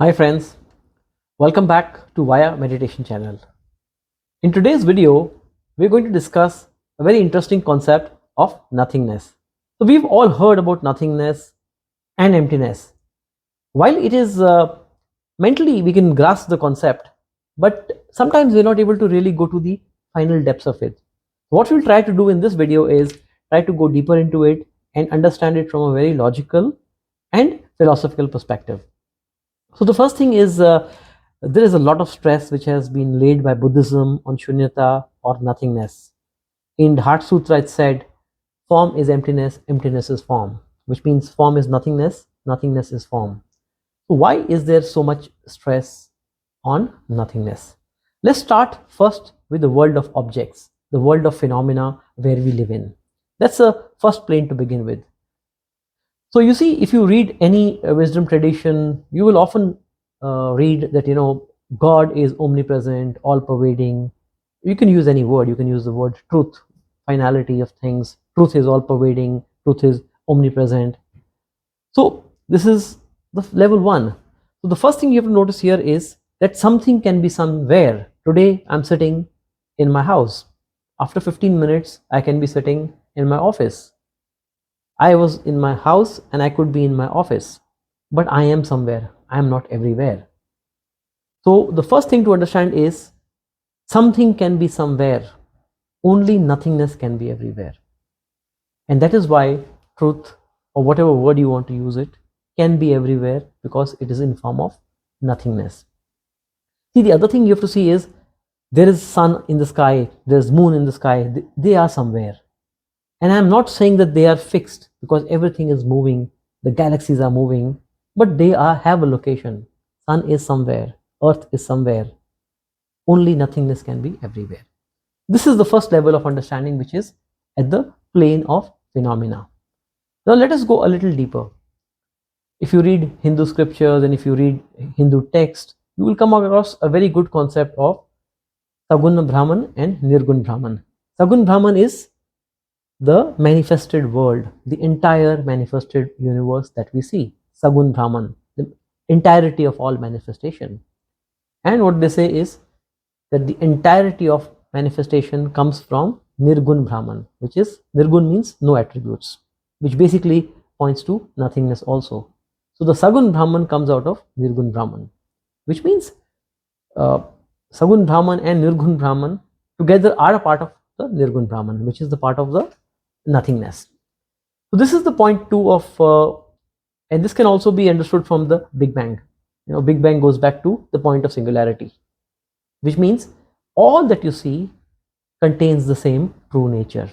Hi friends, welcome back to Via Meditation channel. In today's video, we're going to discuss a very interesting concept of nothingness. So we've all heard about nothingness and emptiness. While it is mentally we can grasp the concept, but sometimes we're not able to really go to the final depths of it. What we'll try to do in this video is try to go deeper into it and understand it from a very logical and philosophical perspective. So the first thing is there is a lot of stress which has been laid by Buddhism on Shunyata or nothingness. In the Heart Sutra it said, form is emptiness, emptiness is form, which means form is nothingness, nothingness is form. So why is there so much stress on nothingness? Let's start first with the world of objects, the world of phenomena where we live in. That's the first plane to begin with. So you see, if you read any wisdom tradition, you will often read that God is omnipresent, all-pervading. You can use any word. You can use the word truth, finality of things. Truth is all-pervading. Truth is omnipresent. So this is the level one. So the first thing you have to notice here is that something can be somewhere. Today I'm sitting in my house. After 15 minutes, I can be sitting in my office. I was in my house and I could be in my office, but I am somewhere. I am not everywhere. So the first thing to understand is something can be somewhere. Only nothingness can be everywhere. And that is why truth, or whatever word you want to use it, can be everywhere because it is in form of nothingness. See, the other thing you have to see is there is sun in the sky, there's moon in the sky, they are somewhere. And I'm not saying that they are fixed because everything is moving, the galaxies are moving, but they have a location. Sun is somewhere, earth is somewhere. Only nothingness can be everywhere. This is the first level of understanding, which is at the plane of phenomena. Now let us go a little deeper. If you read Hindu scriptures and if you read Hindu text, you will come across a very good concept of Saguna Brahman and Nirguna Brahman. Saguna Brahman is the manifested world, the entire manifested universe that we see, Sagun Brahman, the entirety of all manifestation. And what they say is that the entirety of manifestation comes from Nirgun Brahman, which is, Nirgun means no attributes, which basically points to nothingness also. So the Sagun Brahman comes out of Nirgun Brahman, which means Sagun Brahman and Nirgun Brahman together are a part of the Nirgun Brahman, which is the part of the nothingness. So this is the point 2 of and this can also be understood from the Big Bang. Big Bang goes back to the point of singularity, which means all that you see contains the same true nature.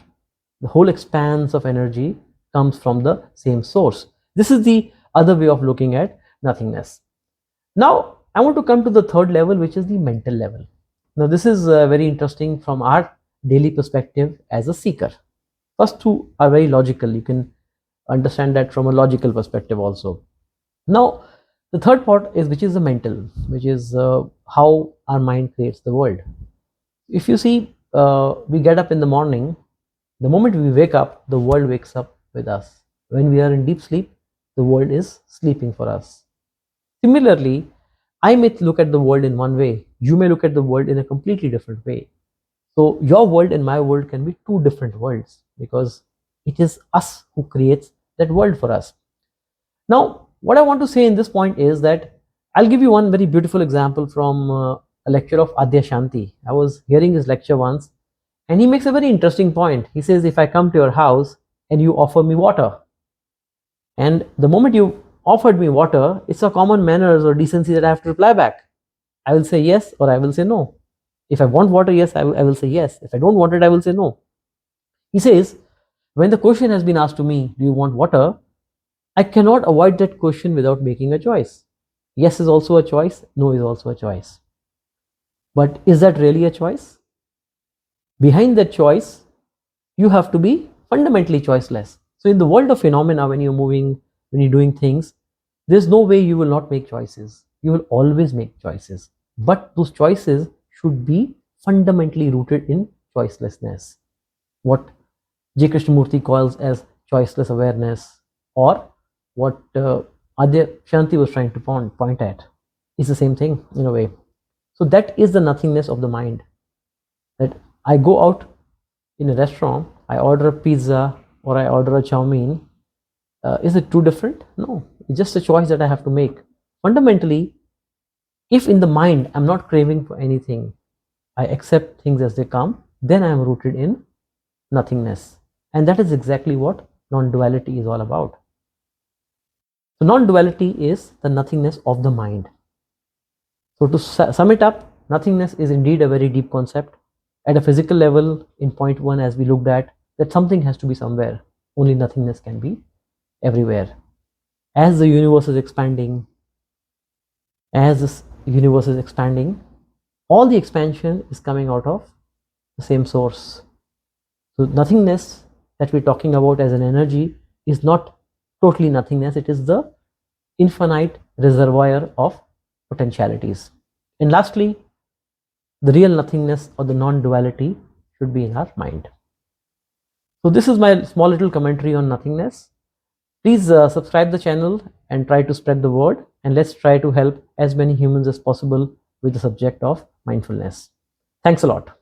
The whole expanse of energy comes from the same source. This is the other way of looking at nothingness. Now I want to come to the third level, which is the mental level. Now this is very interesting from our daily perspective as a seeker. First two are very logical. You can understand that from a logical perspective also. Now, the third part is, which is the mental, which is how our mind creates the world. If you see, we get up in the morning, the moment we wake up, the world wakes up with us. When we are in deep sleep, the world is sleeping for us. Similarly, I may look at the world in one way, you may look at the world in a completely different way. So your world and my world can be two different worlds because it is us who creates that world for us. Now, what I want to say in this point is that I'll give you one very beautiful example from a lecture of Adyashanti. I was hearing his lecture once and he makes a very interesting point. He says, if I come to your house and you offer me water, and the moment you offered me water, it's a common manners or decency that I have to reply back. I will say yes or I will say no. If I want water, yes, I will say yes. If I don't want it, I will say no. He says, when the question has been asked to me, do you want water? I cannot avoid that question without making a choice. Yes is also a choice, no is also a choice. But is that really a choice? Behind that choice, you have to be fundamentally choiceless. So in the world of phenomena, when you're moving, when you're doing things, there's no way you will not make choices. You will always make choices. But those choices should be fundamentally rooted in choicelessness. What J. Krishnamurti calls as choiceless awareness, or what Adyashanti was trying to point at. is the same thing in a way. So that is the nothingness of the mind. That I go out in a restaurant, I order a pizza or I order a chow mein. Is it too different? No, it's just a choice that I have to make. Fundamentally, if in the mind I'm not craving for anything, I accept things as they come, then I am rooted in nothingness. And that is exactly what non-duality is all about. So non-duality is the nothingness of the mind. So to sum it up, nothingness is indeed a very deep concept. At a physical level, in point one, as we looked at, that something has to be somewhere. Only nothingness can be everywhere. As the universe is expanding, as this universe is expanding, all the expansion is coming out of the same source. So nothingness that we're talking about as an energy is not totally nothingness. It is the infinite reservoir of potentialities. And lastly, the real nothingness or the non-duality should be in our mind. So this is my small little commentary on nothingness. Please subscribe the channel and try to spread the word, and let's try to help as many humans as possible with the subject of mindfulness. Thanks a lot.